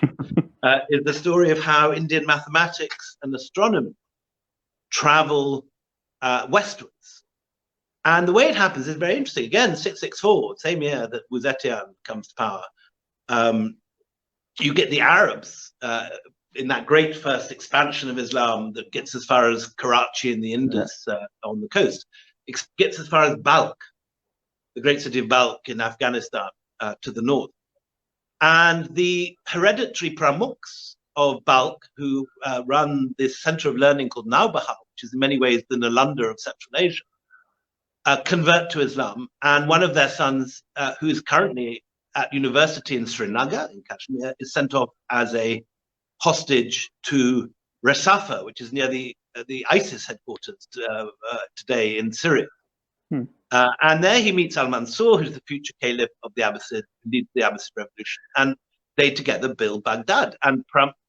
is the story of how Indian mathematics and astronomy travel westwards. And the way it happens is very interesting. Again, 664, same year that Wu Zetian comes to power. You get the Arabs in that great first expansion of Islam that gets as far as Karachi in the Indus on the coast. It gets as far as Balkh, the great city of Balkh in Afghanistan, to the north. And the hereditary pramukhs of Balkh, who run this center of learning called Naubahar, which is in many ways the Nalanda of Central Asia, convert to Islam. And one of their sons, who is currently at university in Srinagar, in Kashmir, is sent off as a hostage to Resafa, which is near the ISIS headquarters today in Syria. And there he meets Al-Mansur, who's the future caliph of the Abbasid, leads the Abbasid revolution. And they together build Baghdad. And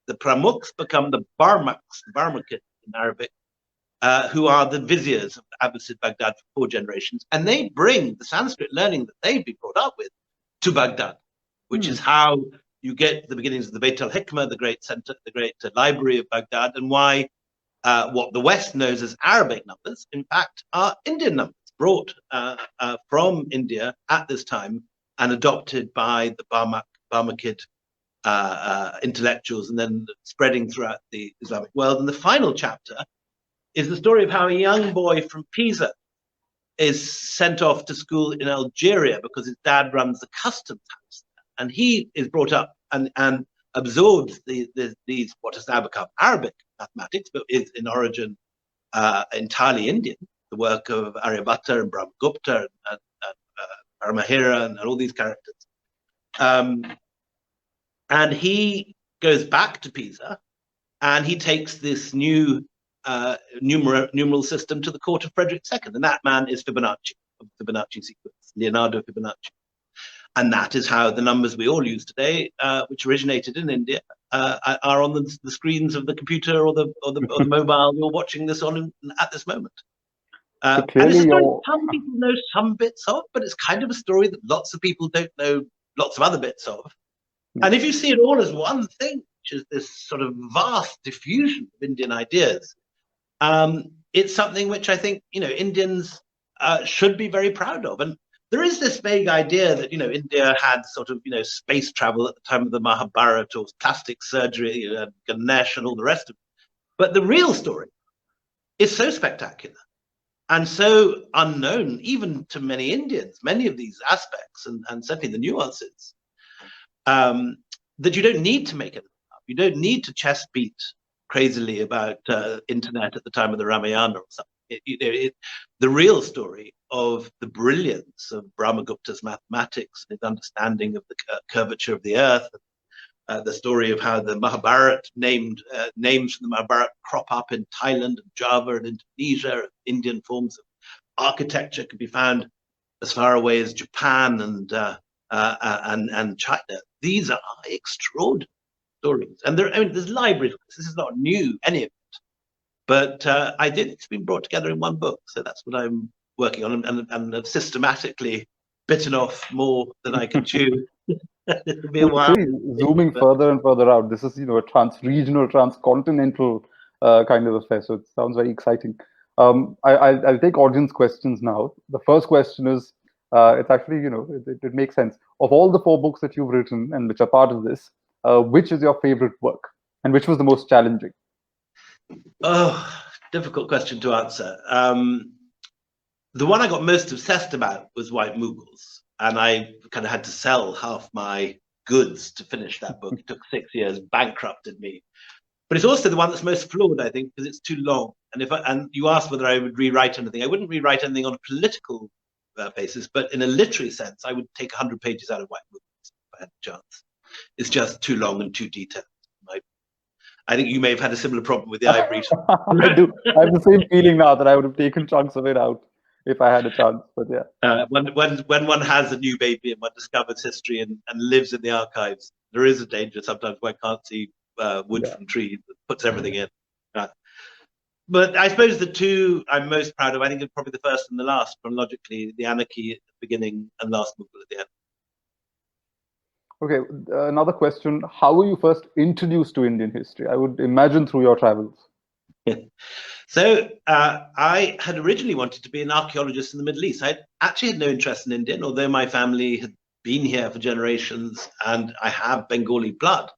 the pramukhs become the Barmakid in Arabic, who are the viziers of Abbasid Baghdad for 4 generations. And they bring the Sanskrit learning that they've been brought up with to Baghdad, which is how you get the beginnings of the Beit al-Hikmah, the great center, the great library of Baghdad, and why what the West knows as Arabic numbers, in fact, are Indian numbers brought from India at this time and adopted by the Barmakid intellectuals and then spreading throughout the Islamic world. And the final chapter is the story of how a young boy from Pisa is sent off to school in Algeria because his dad runs the customs house. And he is brought up and absorbs these what has now become Arabic mathematics, but is in origin entirely Indian, the work of Aryabhatta and Brahmagupta and Paramahira and all these characters. And he goes back to Pisa and he takes this new numeral system to the court of Frederick II. And that man is Fibonacci, of the Fibonacci sequence, Leonardo Fibonacci. And that is how the numbers we all use today, which originated in India, are on the screens of the computer or the mobile you're watching this on at this moment. So and it's a clearly, story some people know some bits of, but it's kind of a story that lots of people don't know lots of other bits of. And if you see it all as one thing, which is this sort of vast diffusion of Indian ideas, it's something which I think, Indians should be very proud of. And there is this vague idea that, India had sort of, space travel at the time of the Mahabharata, or plastic surgery, Ganesh and all the rest of it. But the real story is so spectacular and so unknown, even to many Indians, many of these aspects, and certainly the nuances, that you don't need to make it up. You don't need to chest beat crazily about internet at the time of the Ramayana or something. The real story of the brilliance of Brahmagupta's mathematics and his understanding of the curvature of the earth, the story of how the Mahabharata names from the Mahabharata crop up in Thailand and Java and Indonesia. Indian forms of architecture can be found as far away as Japan and China. These are extraordinary stories, and there's libraries. This is not new, any of it. But I think it's been brought together in one book, so that's what I'm working on, and have systematically bitten off more than I can chew. It'll be a while. Zooming further and further out, this is a trans-regional, transcontinental kind of affair. So it sounds very exciting. I'll take audience questions now. The first question is, it's actually it makes sense. Of all the 4 books that you've written and which are part of this, which is your favorite work, and which was the most challenging? Oh, difficult question to answer. The one I got most obsessed about was White Mughals, and I kind of had to sell half my goods to finish that book. It took 6 years, bankrupted me. But it's also the one that's most flawed, I think, because it's too long. And you asked whether I would rewrite anything. I wouldn't rewrite anything on a political basis, but in a literary sense, I would take 100 pages out of White Mughals if I had the chance. It's just too long and too detailed. I think you may have had a similar problem with the Ivory. I do. I have the same feeling now that I would have taken chunks of it out if I had a chance. But yeah. When one has a new baby and one discovers history and lives in the archives, there is a danger sometimes one can't see wood from trees that puts everything in. But I suppose the 2 I'm most proud of, I think, are probably the first and the last, chronologically, the Anarchy at the beginning and Last Mughal at the end. Okay, another question. How were you first introduced to Indian history? I would imagine through your travels. So I had originally wanted to be an archaeologist in the Middle East. I actually had no interest in Indian, although my family had been here for generations and I have Bengali blood.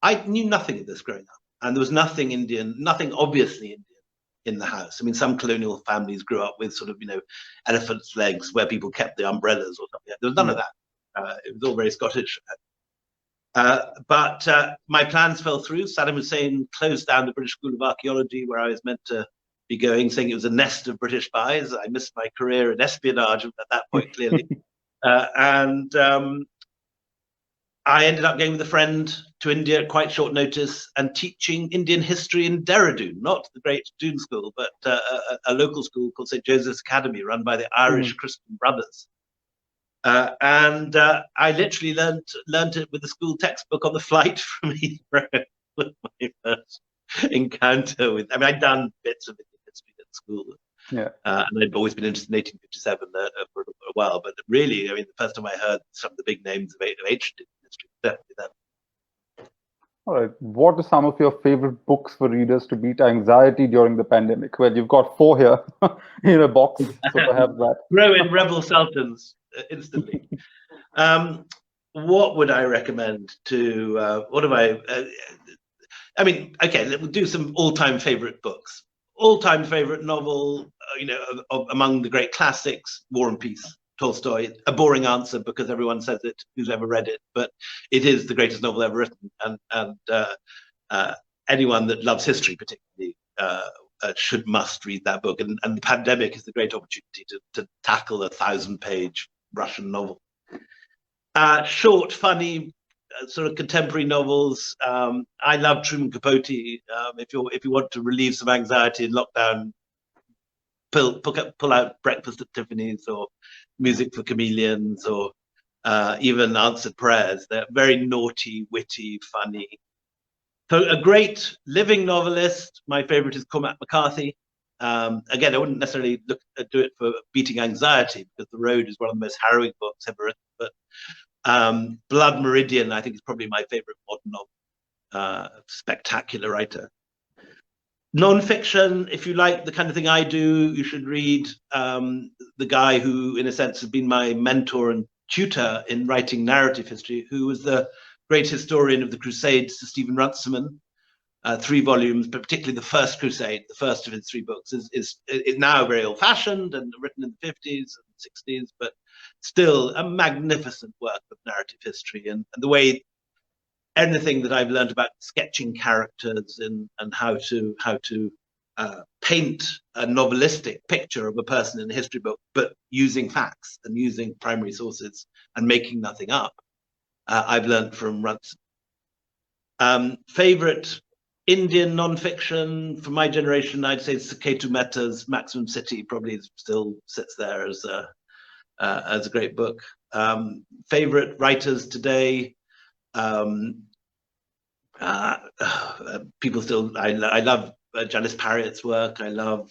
I knew nothing of this growing up, and there was nothing Indian, nothing obviously Indian in the house. I mean, some colonial families grew up with sort of, elephant's legs where people kept the umbrellas or something. There was none of that. It was all very Scottish. But my plans fell through. Saddam Hussein closed down the British School of Archaeology, where I was meant to be going, saying it was a nest of British spies. I missed my career in espionage at that point, clearly. And I ended up going with a friend to India at quite short notice and teaching Indian history in Dehradun, not the great Doon school, but a local school called St. Joseph's Academy, run by the Irish Christian Brothers. And I literally learned it with the school textbook on the flight from Heathrow. Was my first encounter with. I mean, I'd done bits of Indian history at school, and I'd always been interested in 1857 for a while. But really, I mean, the first time I heard some of the big names of ancient Indian history, definitely that. All right. What are some of your favorite books for readers to beat anxiety during the pandemic? Well, you've got 4 here in a box, so perhaps that. Throw in Rebel Sultans instantly. What would I recommend to? What have I? I mean, okay, we'll do some all-time favorite books. All-time favorite novel, among the great classics, War and Peace, Tolstoy. A boring answer because everyone says it who's ever read it, but it is the greatest novel ever written, and anyone that loves history particularly must read that book. And the pandemic is the great opportunity to tackle a 1,000-page Russian novel. Short, funny, sort of contemporary novels. I love Truman Capote. If you want to relieve some anxiety in lockdown, pull out Breakfast at Tiffany's or Music for Chameleons or even answered prayers. They're very naughty, witty, funny. So a great living novelist. My favorite is Cormac McCarthy. Again, I wouldn't necessarily do it for beating anxiety, because The Road is one of the most harrowing books ever written. But Blood Meridian, I think, is probably my favorite modern novel. Spectacular writer. Non-fiction, if you like the kind of thing I do, you should read the guy who, in a sense, has been my mentor and tutor in writing narrative history, who was the great historian of the Crusades, Sir Stephen Runciman. 3 volumes, but particularly the First Crusade, the first of his 3 books, is now very old-fashioned and written in the 50s and 60s, but still a magnificent work of narrative history, and the way anything that I've learned about sketching characters and how to paint a novelistic picture of a person in a history book, but using facts and using primary sources and making nothing up, I've learned from Runciman. Favorite Indian non-fiction for my generation, I'd say Ketu Mehta's Maximum City probably still sits there as a great book. Favorite writers today, people still, I love Janice Parrott's work. I love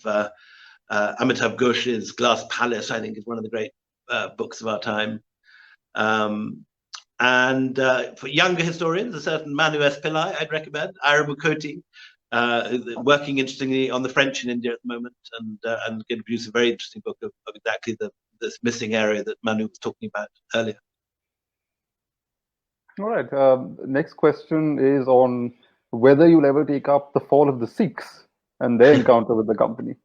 Amitav Ghosh's Glass Palace, I think, is one of the great books of our time. And for younger historians, a certain Manu S. Pillai I'd recommend, Ira Mukoti, working interestingly on the French in India at the moment, and going to produce a very interesting book of exactly this missing area that Manu was talking about earlier. All right. Next question is on whether you'll ever take up the fall of the Sikhs and their encounter with the company.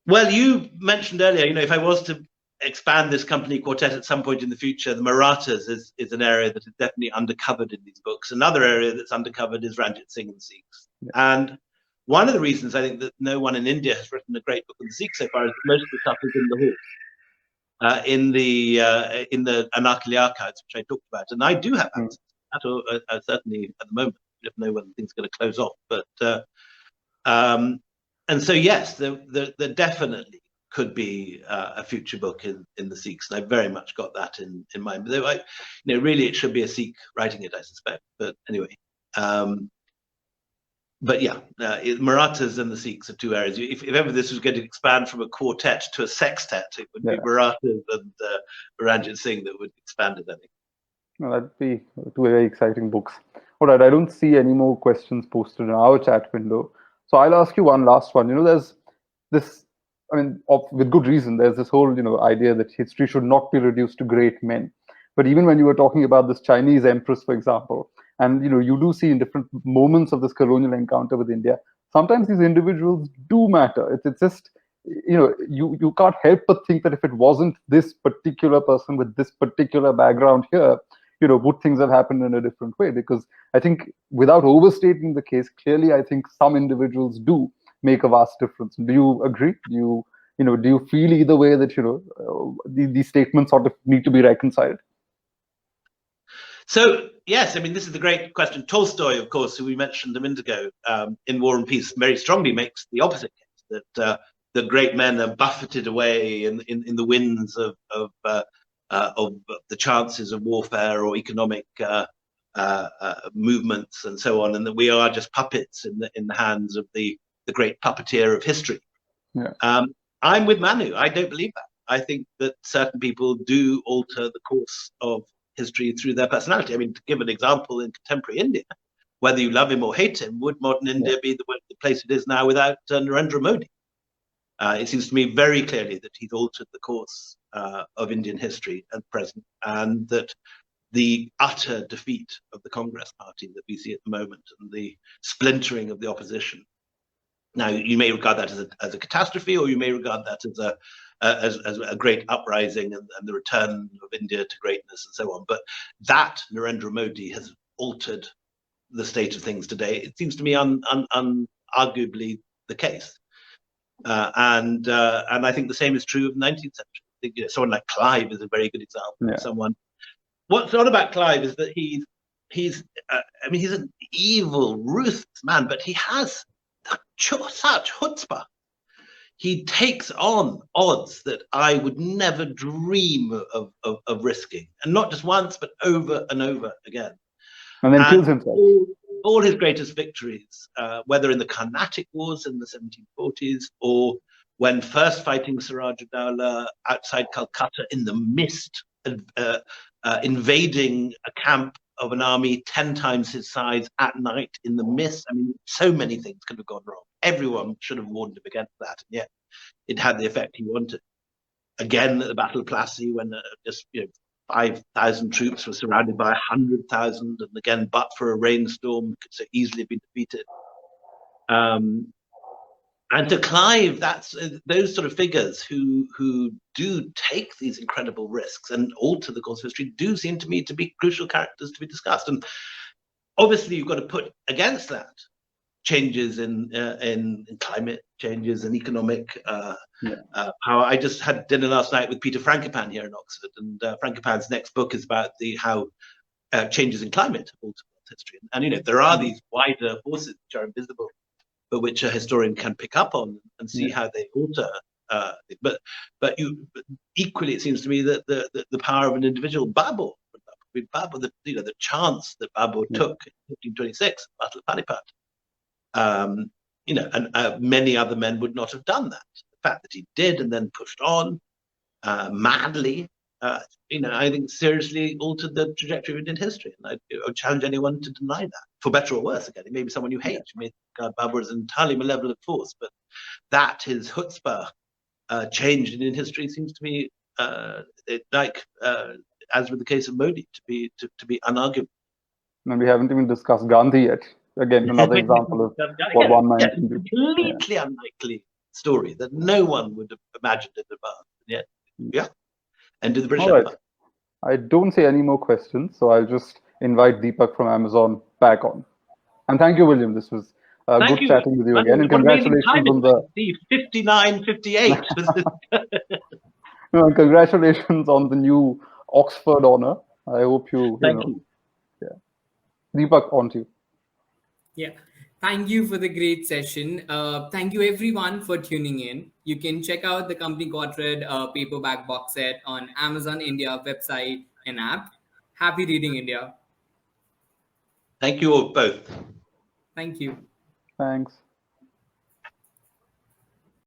Well, you mentioned earlier, if I was to expand this company quartet at some point in the future, the Marathas is an area that is definitely undercovered in these books. Another area that's undercovered is Ranjit Singh and the Sikhs. Yeah. And one of the reasons I think that no one in India has written a great book on the Sikhs so far is that most of the stuff is in the hall, in the Anarkali archives, which I talked about. And I do have access to that, certainly at the moment. I don't know when things are going to close off. But and so, yes, there definitely could be a future book in the Sikhs, and I very much got that in mind. But really, it should be a Sikh writing it, I suspect. But anyway, but yeah, Marathas and the Sikhs are 2 areas. If ever this was going to expand from a quartet to a sextet, it would be Marathas and Ranjit Singh that would expand it, I think. Well, that'd be 2 very exciting books. All right, I don't see any more questions posted in our chat window, so I'll ask you one last one. There's this, I mean, with good reason, there's this whole, idea that history should not be reduced to great men. But even when you were talking about this Chinese empress, for example, and, you do see in different moments of this colonial encounter with India, sometimes these individuals do matter. It's just, you can't help but think that if it wasn't this particular person with this particular background here, would things have happened in a different way? Because I think, without overstating the case, clearly, I think some individuals do make a vast difference. Do you agree? Do you feel either way that these statements sort of need to be reconciled? So yes, I mean, this is the great question. Tolstoy, of course, who we mentioned a minute ago, in War and Peace, very strongly makes the opposite case, that the great men are buffeted away in the winds of the chances of warfare or economic movements and so on, and that we are just puppets in the hands of the great puppeteer of history. Yeah. I'm with Manu. I don't believe that. I think that certain people do alter the course of history through their personality. I mean, to give an example, in contemporary India, whether you love him or hate him, would modern India be the place it is now without Narendra Modi? It seems to me very clearly that he's altered the course of Indian history at present, and that the utter defeat of the Congress party that we see at the moment and the splintering of the opposition. Now, you may regard that as a catastrophe, or you may regard that as a great uprising and the return of India to greatness and so on. But that Narendra Modi has altered the state of things today. It seems to me unarguably the case. And I think the same is true of the 19th century. I think, someone like Clive is a very good example of someone. What's odd about Clive is that he's an evil, ruthless man, but he has such chutzpah. he takes on odds that I would never dream of risking, and not just once, but over and over again. And then kills himself. All his greatest victories, whether in the Carnatic Wars in the 1740s, or when first fighting Siraj-ud-Dowlah outside Calcutta in the mist, invading a camp of an army 10 times his size at night in the mist. I mean, so many things could have gone wrong. Everyone should have warned him against that, and yet it had the effect he wanted. Again, at the Battle of Plassey, when just 5,000 troops were surrounded by 100,000, and again, but for a rainstorm, could so easily have been defeated. And to Clive, that's those sort of figures who do take these incredible risks and alter the course of history do seem to me to be crucial characters to be discussed. And obviously, you've got to put against that changes in climate, changes in economic power. I just had dinner last night with Peter Frankopan here in Oxford, and Frankopan's next book is about how changes in climate have altered history. And there are these wider forces which are invisible, but which a historian can pick up on and see how they alter. But equally, it seems to me that the power of an individual, Babur, for example, Babur, the chance that Babur took in 1526, Battle of Panipat, and many other men would not have done that. The fact that he did and then pushed on madly, I think seriously altered the trajectory of Indian history. And I would challenge anyone to deny that, for better or worse. Again, it may be someone you hate. You may regard Babur as an entirely malevolent force, but that his chutzpah changed Indian history seems to me, as with the case of Modi, to be unarguable. And we haven't even discussed Gandhi yet. Again, another example of what one man can do. Completely unlikely story that no one would have imagined in advance. Yeah. And to the British Empire. I don't see any more questions, so I'll just invite Deepak from Amazon back on. And thank you, William. This was good chatting with you again. And congratulations on the 59-58. No, and congratulations on the new Oxford honor. I hope you. Thank you. Yeah. Deepak, on to you. Yeah. Thank you for the great session. Thank you everyone for tuning in. You can check out the Company Quartet paperback box set on Amazon India website and app. Happy reading, India. Thank you all both. Thank you. Thanks.